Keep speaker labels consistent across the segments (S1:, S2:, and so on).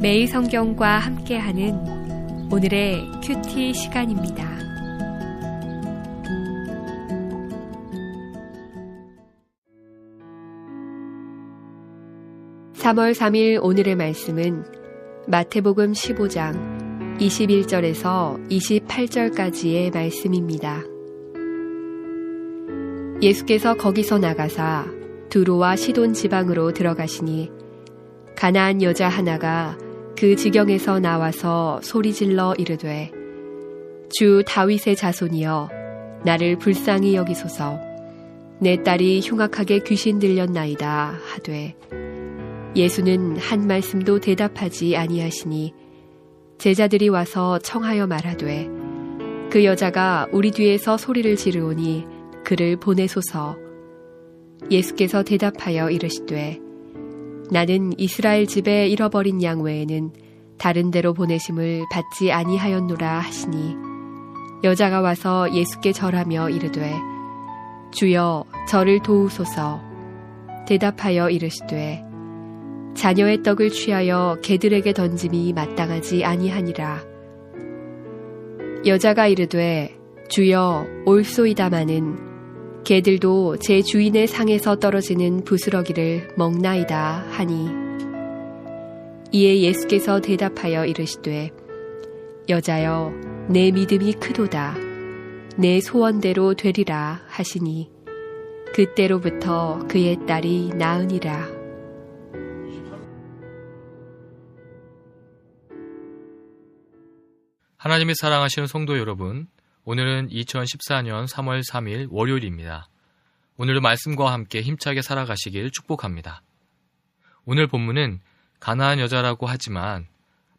S1: 매일 성경과 함께하는 오늘의 큐티 시간입니다. (3월 3일) 오늘의 말씀은 마태복음 15장 21절에서 28절까지의 말씀입니다. 예수께서 거기서 나가사 두로와 시돈 지방으로 들어가시니 가나안 여자 하나가 그 지경에서 나와서 소리질러 이르되 주 다윗의 자손이여 나를 불쌍히 여기소서. 내 딸이 흉악하게 귀신 들렸나이다 하되 예수는 한 말씀도 대답하지 아니하시니 제자들이 와서 청하여 말하되 그 여자가 우리 뒤에서 소리를 지르오니 그를 보내소서. 예수께서 대답하여 이르시되 나는 이스라엘 집에 잃어버린 양 외에는 다른 데로 보내심을 받지 아니하였노라 하시니 여자가 와서 예수께 절하며 이르되 주여 저를 도우소서. 대답하여 이르시되 자녀의 떡을 취하여 개들에게 던짐이 마땅하지 아니하니라. 여자가 이르되 주여 올소이다마는 개들도 제 주인의 상에서 떨어지는 부스러기를 먹나이다 하니 이에 예수께서 대답하여 이르시되 여자여 내 믿음이 크도다. 내 소원대로 되리라 하시니 그때로부터 그의 딸이 나으니라.
S2: 하나님이 사랑하시는 성도 여러분, 오늘은 2014년 3월 3일 월요일입니다. 오늘도 말씀과 함께 힘차게 살아가시길 축복합니다. 오늘 본문은 가나안 여자라고 하지만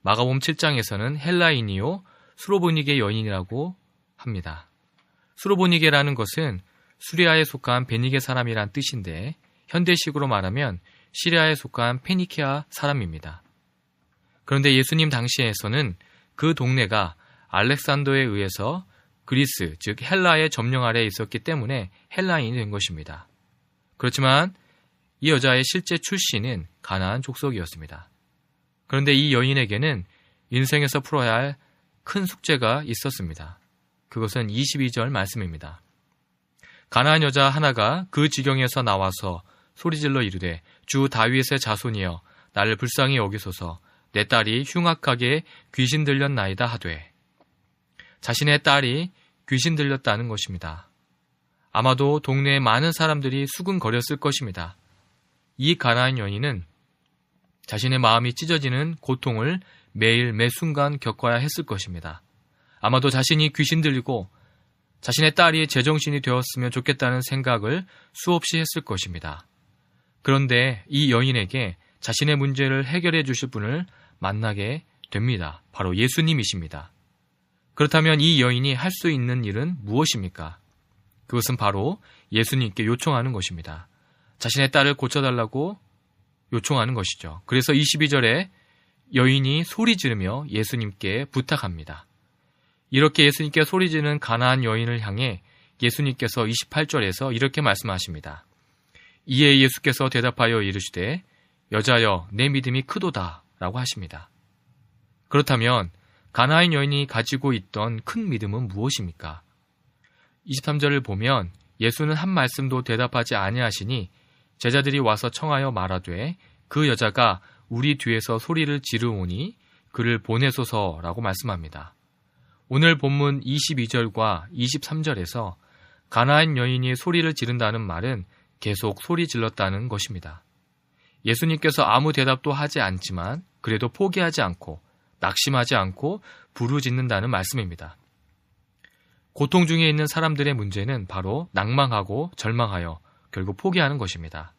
S2: 마가복음 7장에서는 헬라인이요 수로보니게 여인이라고 합니다. 수로보니게라는 것은 수리아에 속한 베니게 사람이란 뜻인데 현대식으로 말하면 시리아에 속한 페니키아 사람입니다. 그런데 예수님 당시에서는 그 동네가 알렉산더에 의해서 그리스, 즉 헬라의 점령 아래에 있었기 때문에 헬라인이 된 것입니다. 그렇지만 이 여자의 실제 출신은 가나안 족속이었습니다. 그런데 이 여인에게는 인생에서 풀어야 할 큰 숙제가 있었습니다. 그것은 22절 말씀입니다. 가나안 여자 하나가 그 지경에서 나와서 소리질러 이르되 주 다윗의 자손이여 나를 불쌍히 여기소서. 내 딸이 흉악하게 귀신 들렸나이다 하되 자신의 딸이 귀신 들렸다는 것입니다. 아마도 동네의 많은 사람들이 수군거렸을 것입니다. 이 가나안 여인은 자신의 마음이 찢어지는 고통을 매일 매 순간 겪어야 했을 것입니다. 아마도 자신이 귀신 들리고 자신의 딸이 제정신이 되었으면 좋겠다는 생각을 수없이 했을 것입니다. 그런데 이 여인에게 자신의 문제를 해결해 주실 분을 만나게 됩니다. 바로 예수님이십니다. 그렇다면 이 여인이 할 수 있는 일은 무엇입니까? 그것은 바로 예수님께 요청하는 것입니다. 자신의 딸을 고쳐달라고 요청하는 것이죠. 그래서 22절에 여인이 소리 지르며 예수님께 부탁합니다. 이렇게 예수님께 소리 지르는 가나안 여인을 향해 예수님께서 28절에서 이렇게 말씀하십니다. 이에 예수께서 대답하여 이르시되 여자여 내 믿음이 크도다 라고 하십니다. 그렇다면 가나안 여인이 가지고 있던 큰 믿음은 무엇입니까? 23절을 보면 예수는 한 말씀도 대답하지 아니하시니 제자들이 와서 청하여 말하되 그 여자가 우리 뒤에서 소리를 지르오니 그를 보내소서라고 말씀합니다. 오늘 본문 22절과 23절에서 가나안 여인이 소리를 지른다는 말은 계속 소리 질렀다는 것입니다. 예수님께서 아무 대답도 하지 않지만 그래도 포기하지 않고 낙심하지 않고 부르짖는다는 말씀입니다. 고통 중에 있는 사람들의 문제는 바로 낭망하고 절망하여 결국 포기하는 것입니다.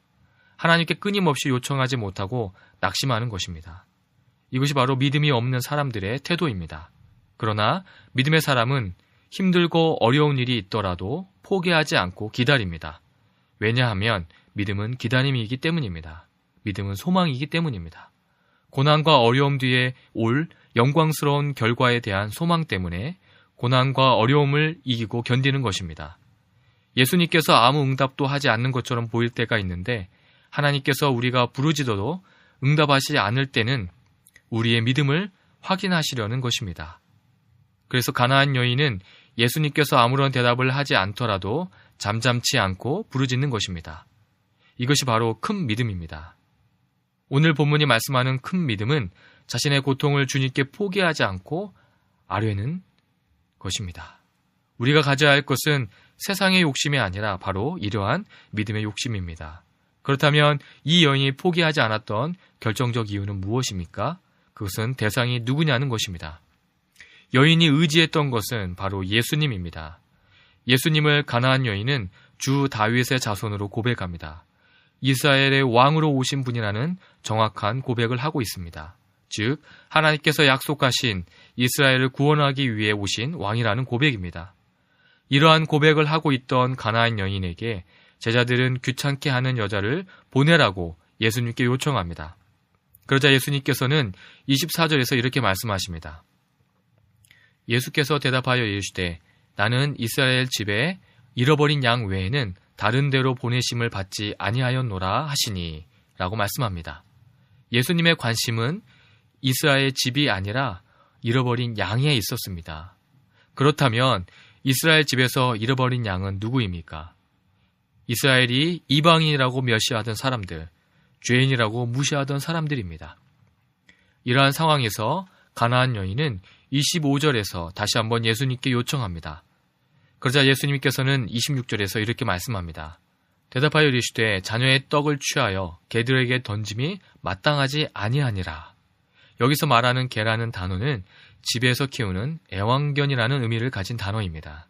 S2: 하나님께 끊임없이 요청하지 못하고 낙심하는 것입니다. 이것이 바로 믿음이 없는 사람들의 태도입니다. 그러나 믿음의 사람은 힘들고 어려운 일이 있더라도 포기하지 않고 기다립니다. 왜냐하면 믿음은 기다림이기 때문입니다. 믿음은 소망이기 때문입니다. 고난과 어려움 뒤에 올 영광스러운 결과에 대한 소망 때문에 고난과 어려움을 이기고 견디는 것입니다. 예수님께서 아무 응답도 하지 않는 것처럼 보일 때가 있는데 하나님께서 우리가 부르짖어도 응답하시지 않을 때는 우리의 믿음을 확인하시려는 것입니다. 그래서 가나안 여인은 예수님께서 아무런 대답을 하지 않더라도 잠잠치 않고 부르짖는 것입니다. 이것이 바로 큰 믿음입니다. 오늘 본문이 말씀하는 큰 믿음은 자신의 고통을 주님께 포기하지 않고 아뢰는 것입니다. 우리가 가져야 할 것은 세상의 욕심이 아니라 바로 이러한 믿음의 욕심입니다. 그렇다면 이 여인이 포기하지 않았던 결정적 이유는 무엇입니까? 그것은 대상이 누구냐는 것입니다. 여인이 의지했던 것은 바로 예수님입니다. 예수님을 가나안 여인은 주 다윗의 자손으로 고백합니다. 이스라엘의 왕으로 오신 분이라는 정확한 고백을 하고 있습니다. 즉, 하나님께서 약속하신 이스라엘을 구원하기 위해 오신 왕이라는 고백입니다. 이러한 고백을 하고 있던 가나안 여인에게 제자들은 귀찮게 하는 여자를 보내라고 예수님께 요청합니다. 그러자 예수님께서는 24절에서 이렇게 말씀하십니다. 예수께서 대답하여 이르시되 나는 이스라엘 집에 잃어버린 양 외에는 다른 데로 보내심을 받지 아니하였노라 하시니 라고 말씀합니다. 예수님의 관심은 이스라엘 집이 아니라 잃어버린 양에 있었습니다. 그렇다면 이스라엘 집에서 잃어버린 양은 누구입니까? 이스라엘이 이방인이라고 멸시하던 사람들, 죄인이라고 무시하던 사람들입니다. 이러한 상황에서 가나안 여인은 25절에서 다시 한번 예수님께 요청합니다. 그러자 예수님께서는 26절에서 이렇게 말씀합니다. 대답하여 이르시되 자녀의 떡을 취하여 개들에게 던짐이 마땅하지 아니하니라. 여기서 말하는 개라는 단어는 집에서 키우는 애완견이라는 의미를 가진 단어입니다.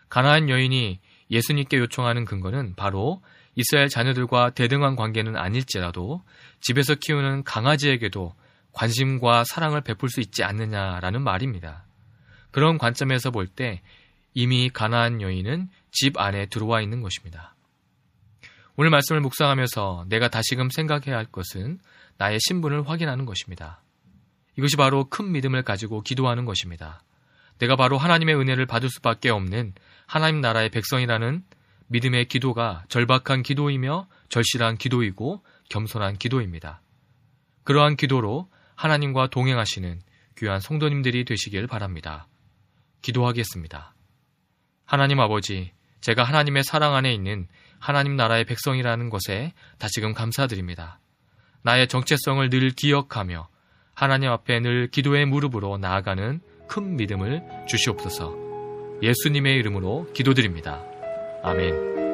S2: 가나안 여인이 예수님께 요청하는 근거는 바로 이스라엘 자녀들과 대등한 관계는 아닐지라도 집에서 키우는 강아지에게도 관심과 사랑을 베풀 수 있지 않느냐라는 말입니다. 그런 관점에서 볼 때 이미 가나안 여인은 집 안에 들어와 있는 것입니다. 오늘 말씀을 묵상하면서 내가 다시금 생각해야 할 것은 나의 신분을 확인하는 것입니다. 이것이 바로 큰 믿음을 가지고 기도하는 것입니다. 내가 바로 하나님의 은혜를 받을 수밖에 없는 하나님 나라의 백성이라는 믿음의 기도가 절박한 기도이며 절실한 기도이고 겸손한 기도입니다. 그러한 기도로 하나님과 동행하시는 귀한 성도님들이 되시길 바랍니다. 기도하겠습니다. 하나님 아버지, 제가 하나님의 사랑 안에 있는 하나님 나라의 백성이라는 것에 다시금 감사드립니다. 나의 정체성을 늘 기억하며 하나님 앞에 늘 기도의 무릎으로 나아가는 큰 믿음을 주시옵소서. 예수님의 이름으로 기도드립니다. 아멘.